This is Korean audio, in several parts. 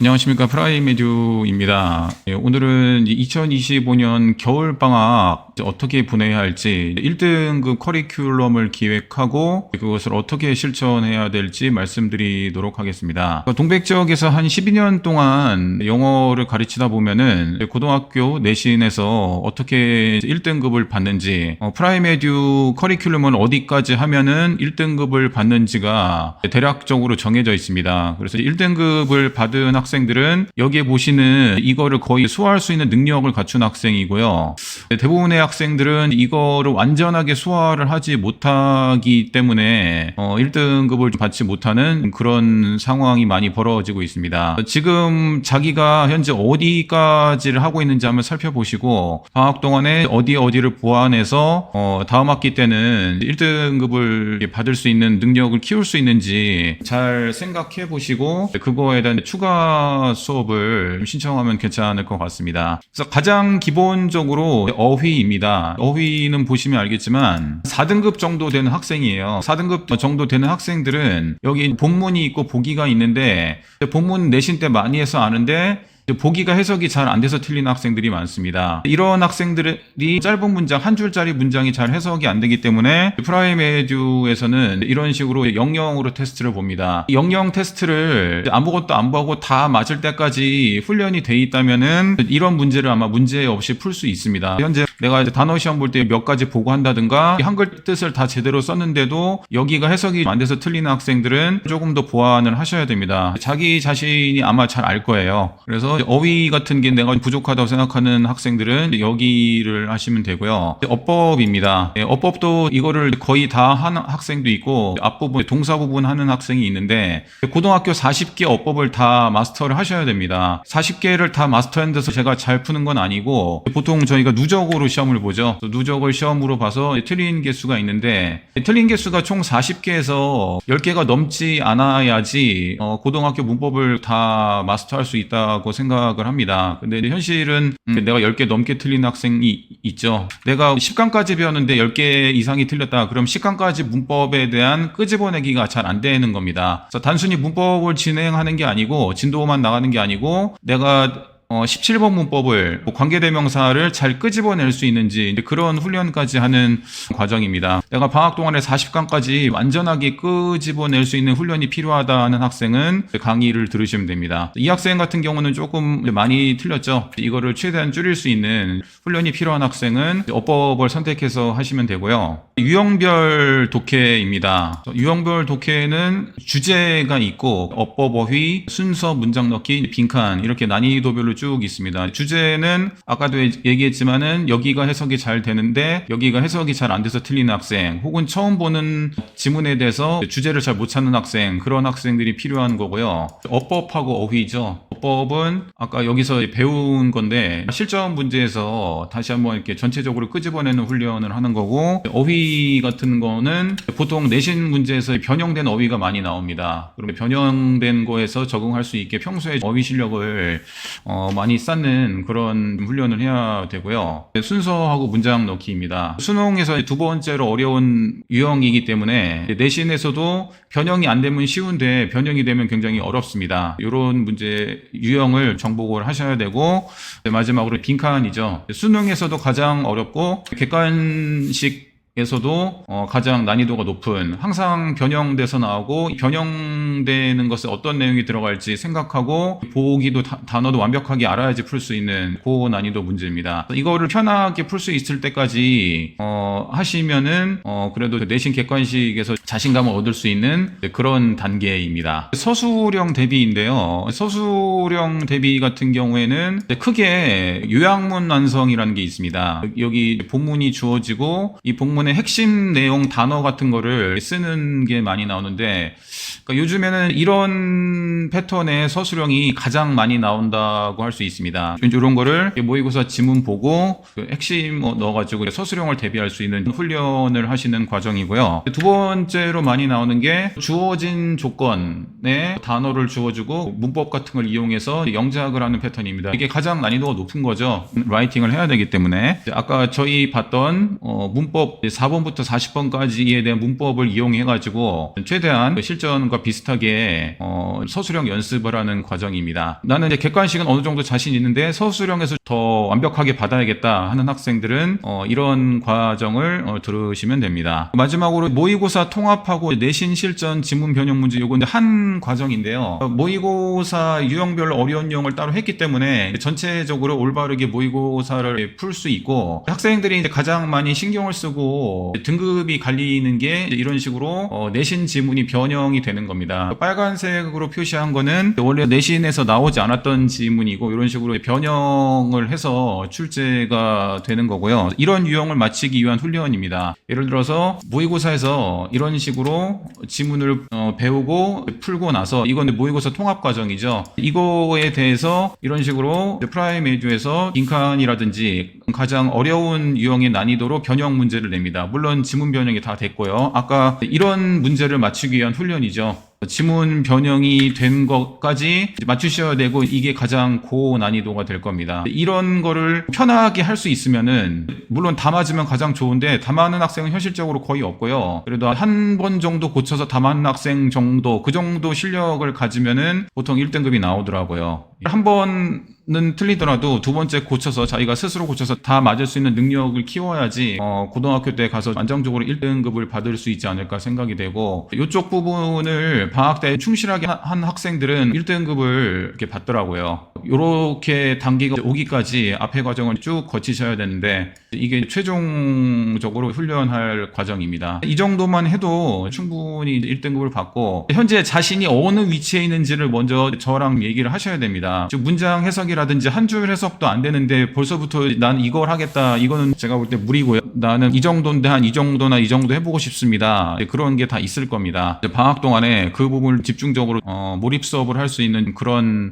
안녕하십니까. 프라이메듀입니다. 오늘은 2025년 겨울방학 어떻게 보내야 할지 1등급 커리큘럼을 기획하고 그것을 어떻게 실천해야 될지 말씀드리도록 하겠습니다. 동백 지역에서 한 12년 동안 영어를 가르치다 보면은 고등학교 내신에서 어떻게 1등급을 받는지 프라이메듀 커리큘럼은 어디까지 하면은 1등급을 받는지가 대략적으로 정해져 있습니다. 그래서 1등급을 받은 학생들은 여기에 보시는 이거를 거의 수화할 수 있는 능력을 갖춘 학생이고요. 대부분의 학생들은 이거를 완전하게 수화를 하지 못하기 때문에 1등급을 받지 못하는 그런 상황이 많이 벌어지고 있습니다. 지금 자기가 현재 어디까지를 하고 있는지 한번 살펴보시고 방학 동안에 어디를 보완해서 다음 학기 때는 1등급을 받을 수 있는 능력을 키울 수 있는지 잘 생각해 보시고 그거에 대한 추가 수업을 신청하면 괜찮을 것 같습니다. 그래서 가장 기본적으로 어휘입니다. 어휘는 보시면 알겠지만 4등급 정도 되는 학생이에요. 4등급 정도 되는 학생들은 여기 본문이 있고 보기가 있는데 본문 내신 때 많이 해서 아는데 보기가 해석이 잘 안 돼서 틀리는 학생들이 많습니다. 이런 학생들이 짧은 문장, 한 줄짜리 문장이 잘 해석이 안 되기 때문에 프라이메듀에서는 이런 식으로 영영으로 테스트를 봅니다. 영영 테스트를 아무것도 안 보고 다 맞을 때까지 훈련이 돼 있다면은 이런 문제를 아마 문제 없이 풀 수 있습니다. 현재 내가 단어 시험 볼 때 몇 가지 보고 한다든가 한글 뜻을 다 제대로 썼는데도 여기가 해석이 안 돼서 틀리는 학생들은 조금 더 보완을 하셔야 됩니다. 자기 자신이 아마 잘 알 거예요. 그래서 어휘 같은 게 내가 부족하다고 생각하는 학생들은 여기를 하시면 되고요. 어법입니다. 어법도 이거를 거의 다 하는 학생도 있고 앞부분 동사 부분 하는 학생이 있는데 고등학교 40개 어법을 다 마스터를 하셔야 됩니다. 40개를 다 마스터했는데서 제가 잘 푸는 건 아니고 보통 저희가 누적으로 시험을 보죠. 누적을 시험으로 봐서 틀린 개수가 있는데 틀린 개수가 총 40개에서 10개가 넘지 않아야지 고등학교 문법을 다 마스터할 수 있다고 생각을 합니다. 근데 현실은 내가 10개 넘게 틀린 학생이 있죠. 내가 10강까지 배웠는데 10개 이상이 틀렸다. 그럼 10강까지 문법에 대한 끄집어내기가 잘 안 되는 겁니다. 그래서 단순히 문법을 진행하는 게 아니고 진도만 나가는 게 아니고 내가 17번 문법을 관계대명사를 잘 끄집어낼 수 있는지 그런 훈련까지 하는 과정입니다. 내가 방학 동안에 40강까지 완전하게 끄집어낼 수 있는 훈련이 필요하다는 학생은 강의를 들으시면 됩니다. 이 학생 같은 경우는 조금 많이 틀렸죠. 이거를 최대한 줄일 수 있는 훈련이 필요한 학생은 어법을 선택해서 하시면 되고요. 유형별 독해입니다. 유형별 독해는 주제가 있고 어법, 어휘, 순서, 문장 넣기, 빈칸 이렇게 난이도별로 쭉 있습니다. 주제는 아까도 얘기했지만은 여기가 해석이 잘 되는데 여기가 해석이 잘 안 돼서 틀리는 학생 혹은 처음 보는 지문에 대해서 주제를 잘 못 찾는 학생 그런 학생들이 필요한 거고요. 어법하고 어휘죠. 어법은 아까 여기서 배운 건데 실전 문제에서 다시 한번 이렇게 전체적으로 끄집어내는 훈련을 하는 거고 어휘 같은 거는 보통 내신 문제에서 변형된 어휘가 많이 나옵니다. 그러면 변형된 거에서 적응할 수 있게 평소에 어휘 실력을 많이 쌓는 그런 훈련을 해야 되고요. 순서하고 문장 넣기입니다. 수능에서 두 번째로 어려운 유형이기 때문에 내신에서도 변형이 안 되면 쉬운데 변형이 되면 굉장히 어렵습니다. 이런 문제 유형을 정복을 하셔야 되고 마지막으로 빈칸이죠. 수능에서도 가장 어렵고 객관식 에서도 가장 난이도가 높은 항상 변형돼서 나오고 변형되는 것에 어떤 내용이 들어갈지 생각하고 보기도 단어도 완벽하게 알아야지 풀 수 있는 고난이도 문제입니다. 이거를 편하게 풀 수 있을 때까지 하시면은 그래도 내신 객관식에서 자신감을 얻을 수 있는 그런 단계입니다. 서술형 대비인데요. 서술형 대비 같은 경우에는 크게 요약문 완성이라는 게 있습니다. 여기 본문이 주어지고 이 본문의 핵심 내용 단어 같은 거를 쓰는 게 많이 나오는데 그러니까 요즘에는 이런 패턴의 서술형이 가장 많이 나온다고 할 수 있습니다. 이런 거를 모의고사 지문 보고 핵심 넣어가지고 서술형을 대비할 수 있는 훈련을 하시는 과정이고요. 두 번째로 많이 나오는 게 주어진 조건에 단어를 주어주고 문법 같은 걸 이용해서 영작을 하는 패턴입니다. 이게 가장 난이도가 높은 거죠. 라이팅을 해야 되기 때문에 아까 저희 봤던 문법 4번부터 40번까지에 대한 문법을 이용해가지고 최대한 실전과 비슷하게 서술형 연습을 하는 과정입니다. 나는 이제 객관식은 어느 정도 자신 있는데 서술형에서 더 완벽하게 받아야겠다 하는 학생들은 이런 과정을 들으시면 됩니다. 마지막으로 모의고사 통합하고 내신 실전 지문 변형 문제, 요건 한 과정인데요. 모의고사 유형별로 어려운 유형을 따로 했기 때문에 전체적으로 올바르게 모의고사를 풀 수 있고, 학생들이 이제 가장 많이 신경을 쓰고 등급이 갈리는 게 이런 식으로 내신 지문이 변형이 되는 겁니다. 빨간색으로 표시한 거는 원래 내신에서 나오지 않았던 지문이고, 이런 식으로 변형을 해서 출제가 되는 거고요. 이런 유형을 마치기 위한 훈련입니다. 예를 들어서 모의고사에서 이런 식으로 지문을 배우고 풀고 나서, 이건 모의고사 통합 과정이죠. 이거에 대해서 이런 식으로 프라임 에듀에서 빈칸이라든지 가장 어려운 유형의 난이도로 변형 문제를 냅니다. 물론 지문 변형이 다 됐고요. 아까 이런 문제를 맞추기 위한 훈련이죠. 지문 변형이 된 것까지 맞추셔야 되고, 이게 가장 고난이도가 될 겁니다. 이런 거를 편하게 할 수 있으면은, 물론 다 맞으면 가장 좋은데 다 맞는 학생은 현실적으로 거의 없고요. 그래도 한 번 정도 고쳐서 다 맞는 학생 정도, 그 정도 실력을 가지면은 보통 1등급이 나오더라고요. 한 번은 틀리더라도 두 번째 고쳐서, 자기가 스스로 고쳐서 다 맞을 수 있는 능력을 키워야지 고등학교 때 가서 안정적으로 1등급을 받을 수 있지 않을까 생각이 되고, 이쪽 부분을 방학 때 충실하게 한 학생들은 1등급을 이렇게 받더라고요. 이렇게 단계가 오기까지 앞에 과정을 쭉 거치셔야 되는데, 이게 최종적으로 훈련할 과정입니다. 이 정도만 해도 충분히 1등급을 받고, 현재 자신이 어느 위치에 있는지를 먼저 저랑 얘기를 하셔야 됩니다. 즉 문장 해석이라든지 한 줄 해석도 안 되는데 벌써부터 난 이걸 하겠다, 이거는 제가 볼 때 무리고요. 나는 이 정도인데 한 이 정도나 이 정도 해보고 싶습니다. 그런 게 다 있을 겁니다. 방학 동안에 그 부분을 집중적으로 몰입 수업을 할 수 있는 그런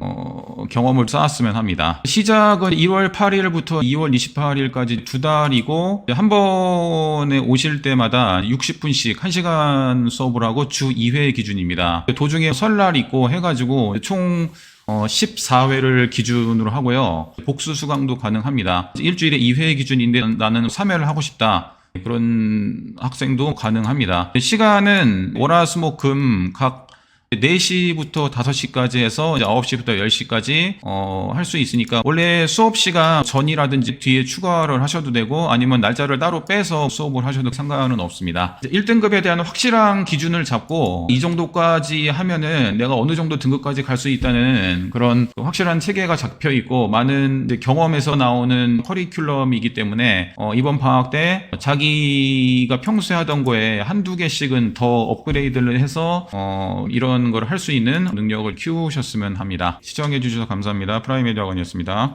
경험을 쌓았으면 합니다. 시작은 1월 8일부터 2월 28일까지 2달이고, 한 번에 오실 때마다 60분씩 1시간 수업을 하고 주 2회 기준입니다. 도중에 설날 있고 해가지고 총 14회를 기준으로 하고요. 복수 수강도 가능합니다. 일주일에 2회 기준인데 나는 3회를 하고 싶다, 그런 학생도 가능합니다. 시간은 월화수목금 각 4시부터 5시까지 해서 9시부터 10시까지 할 수 있으니까, 원래 수업 시간 전이라든지 뒤에 추가를 하셔도 되고, 아니면 날짜를 따로 빼서 수업을 하셔도 상관은 없습니다. 1등급에 대한 확실한 기준을 잡고, 이 정도까지 하면은 내가 어느 정도 등급까지 갈 수 있다는 그런 확실한 체계가 잡혀 있고, 많은 경험에서 나오는 커리큘럼이기 때문에 이번 방학 때 자기가 평소에 하던 거에 한두 개씩은 더 업그레이드를 해서 이런 걸 할 수 있는 능력을 키우셨으면 합니다. 시청해 주셔서 감사합니다. 프라임 에듀학원이었습니다.